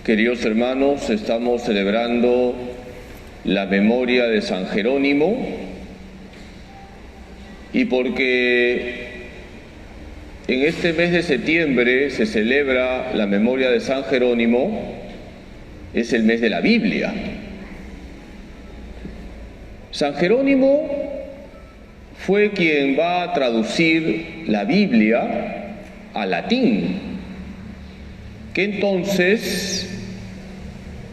Queridos hermanos, estamos celebrando la memoria de San Jerónimo y porque en este mes de septiembre se celebra la memoria de San Jerónimo, es el mes de la Biblia. San Jerónimo fue quien va a traducir la Biblia al latín, que entonces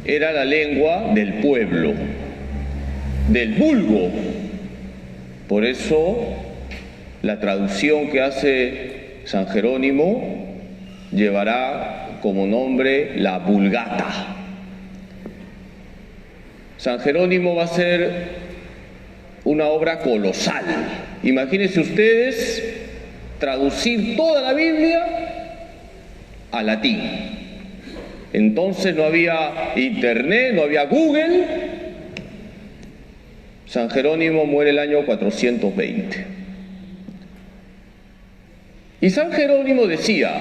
era la lengua del pueblo, del vulgo. Por eso la traducción que hace San Jerónimo llevará como nombre la Vulgata. San Jerónimo va a ser una obra colosal. Imagínense ustedes traducir toda la Biblia al latín. Entonces no había internet, no había Google. San Jerónimo muere el año 420. Y San Jerónimo decía,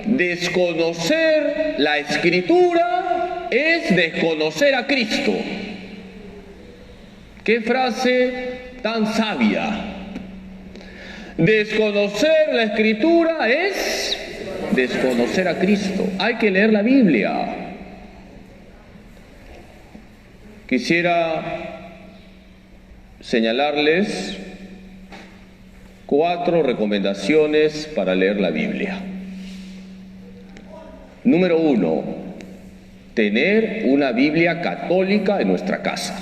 desconocer la Escritura es desconocer a Cristo. ¡Qué frase tan sabia! Desconocer la Escritura es desconocer a Cristo. Hay que leer la Biblia. Quisiera señalarles 4 recomendaciones para leer la Biblia. Número 1, tener una Biblia católica en nuestra casa.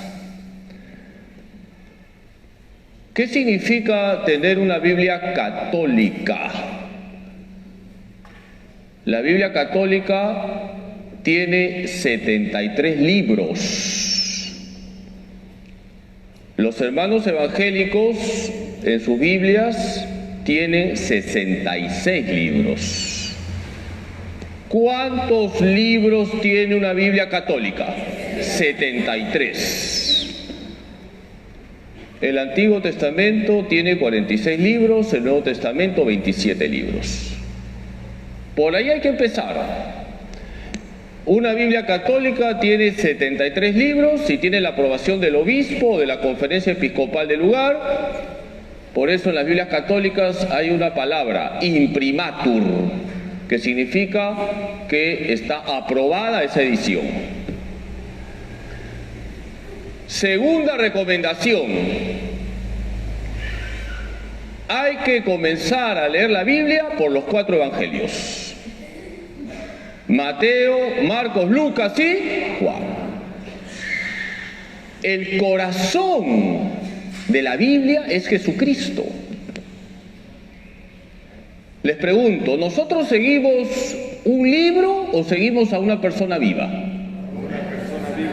¿Qué significa tener una Biblia católica? La Biblia católica tiene 73 libros. Los hermanos evangélicos en sus Biblias tienen 66 libros. ¿Cuántos libros tiene una Biblia católica? 73. El Antiguo Testamento tiene 46 libros, el Nuevo Testamento 27 libros. Por ahí hay que empezar. Una Biblia católica tiene 73 libros y tiene la aprobación del obispo o de la conferencia episcopal del lugar. Por eso en las Biblias católicas hay una palabra, imprimatur, que significa que está aprobada esa edición. Segunda recomendación, hay que comenzar a leer la Biblia por los 4 evangelios. Mateo, Marcos, Lucas y Juan. El corazón de la Biblia es Jesucristo. Les pregunto, ¿nosotros seguimos un libro o seguimos a una persona viva?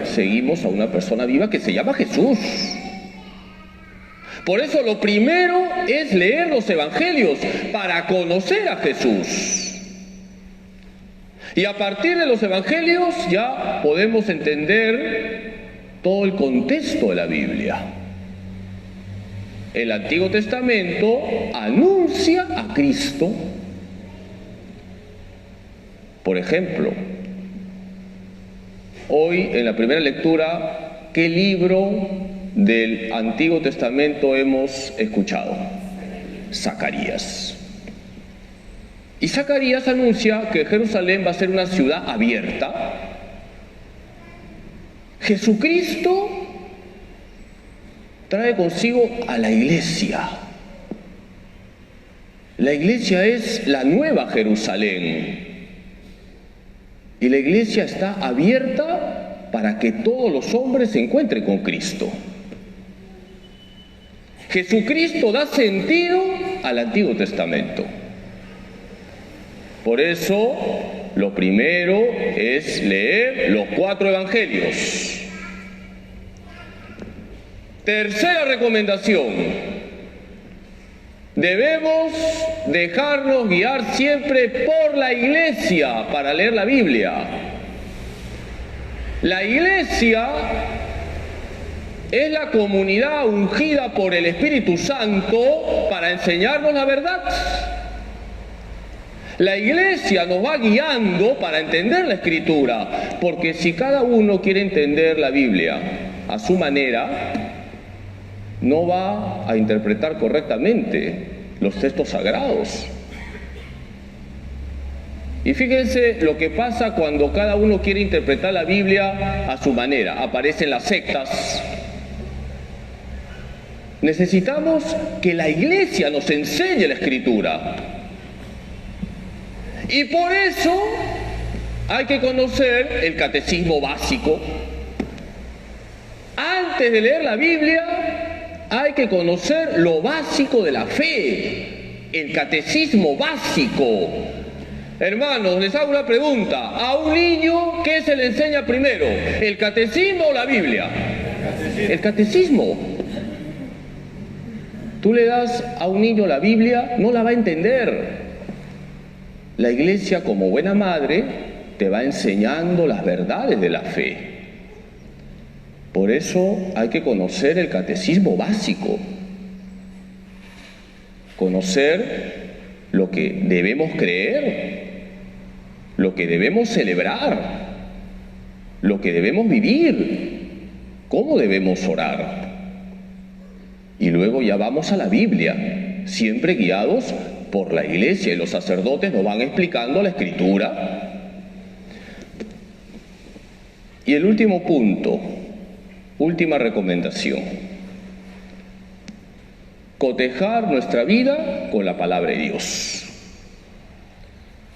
Seguimos a una persona viva que se llama Jesús. Por eso lo primero es leer los evangelios para conocer a Jesús. Y a partir de los evangelios ya podemos entender todo el contexto de la Biblia. El Antiguo Testamento anuncia a Cristo. Por ejemplo, hoy en la primera lectura, ¿qué libro del Antiguo Testamento hemos escuchado? Zacarías. Y Zacarías anuncia que Jerusalén va a ser una ciudad abierta. Jesucristo trae consigo a la iglesia. La iglesia es la nueva Jerusalén. Y la iglesia está abierta para que todos los hombres se encuentren con Cristo. Jesucristo da sentido al Antiguo Testamento. Por eso, lo primero es leer los 4 evangelios. Tercera recomendación. Debemos dejarnos guiar siempre por la iglesia para leer la Biblia. La iglesia es la comunidad ungida por el Espíritu Santo para enseñarnos la verdad. La iglesia nos va guiando para entender la Escritura, porque si cada uno quiere entender la Biblia a su manera, no va a interpretar correctamente los textos sagrados. Y fíjense lo que pasa cuando cada uno quiere interpretar la Biblia a su manera. Aparecen las sectas. Necesitamos que la iglesia nos enseñe la Escritura. Y por eso hay que conocer el catecismo básico. Antes de leer la Biblia, hay que conocer lo básico de la fe, el catecismo básico. Hermanos, les hago una pregunta. ¿A un niño qué se le enseña primero? ¿El catecismo o la Biblia? El catecismo. Tú le das a un niño la Biblia, no la va a entender. La iglesia, como buena madre, te va enseñando las verdades de la fe. Por eso hay que conocer el catecismo básico. Conocer lo que debemos creer, lo que debemos celebrar, lo que debemos vivir, cómo debemos orar. Y luego ya vamos a la Biblia, siempre guiados por la iglesia, y los sacerdotes nos van explicando la Escritura. Y el último punto, última recomendación: cotejar nuestra vida con la palabra de Dios.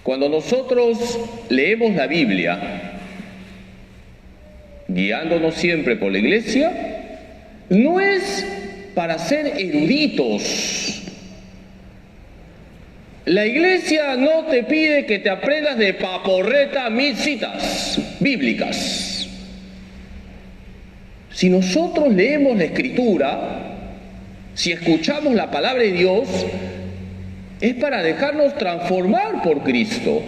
Cuando nosotros leemos la Biblia, guiándonos siempre por la iglesia, no es para ser eruditos. La iglesia no te pide que te aprendas de paporreta 1000 citas bíblicas. Si nosotros leemos la Escritura, si escuchamos la palabra de Dios, es para dejarnos transformar por Cristo.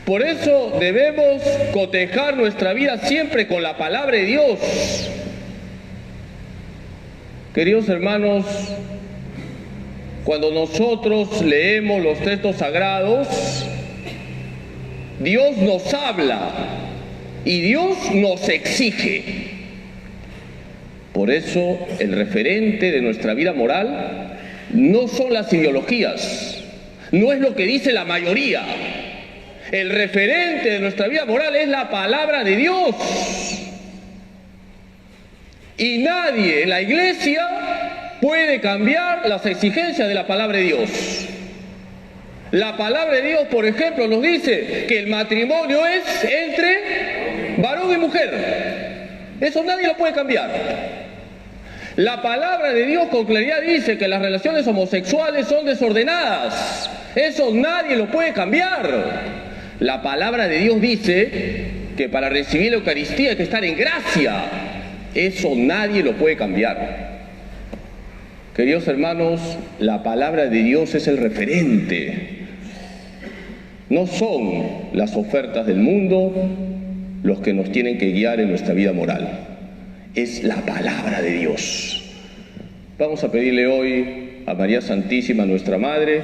Por eso debemos cotejar nuestra vida siempre con la palabra de Dios. Queridos hermanos, cuando nosotros leemos los textos sagrados, Dios nos habla y Dios nos exige. Por eso el referente de nuestra vida moral no son las ideologías, no es lo que dice la mayoría. El referente de nuestra vida moral es la palabra de Dios. Y nadie en la iglesia puede cambiar las exigencias de la palabra de Dios. La palabra de Dios, por ejemplo, nos dice que el matrimonio es entre varón y mujer. Eso nadie lo puede cambiar. La palabra de Dios con claridad dice que las relaciones homosexuales son desordenadas. Eso nadie lo puede cambiar. La palabra de Dios dice que para recibir la Eucaristía hay que estar en gracia. Eso nadie lo puede cambiar. Queridos hermanos, la palabra de Dios es el referente. No son las ofertas del mundo los que nos tienen que guiar en nuestra vida moral. Es la palabra de Dios. Vamos a pedirle hoy a María Santísima, nuestra Madre,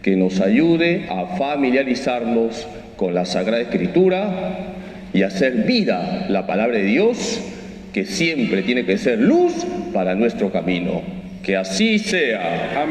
que nos ayude a familiarizarnos con la Sagrada Escritura y a hacer vida la palabra de Dios, que siempre tiene que ser luz para nuestro camino. Que así sea. Amén.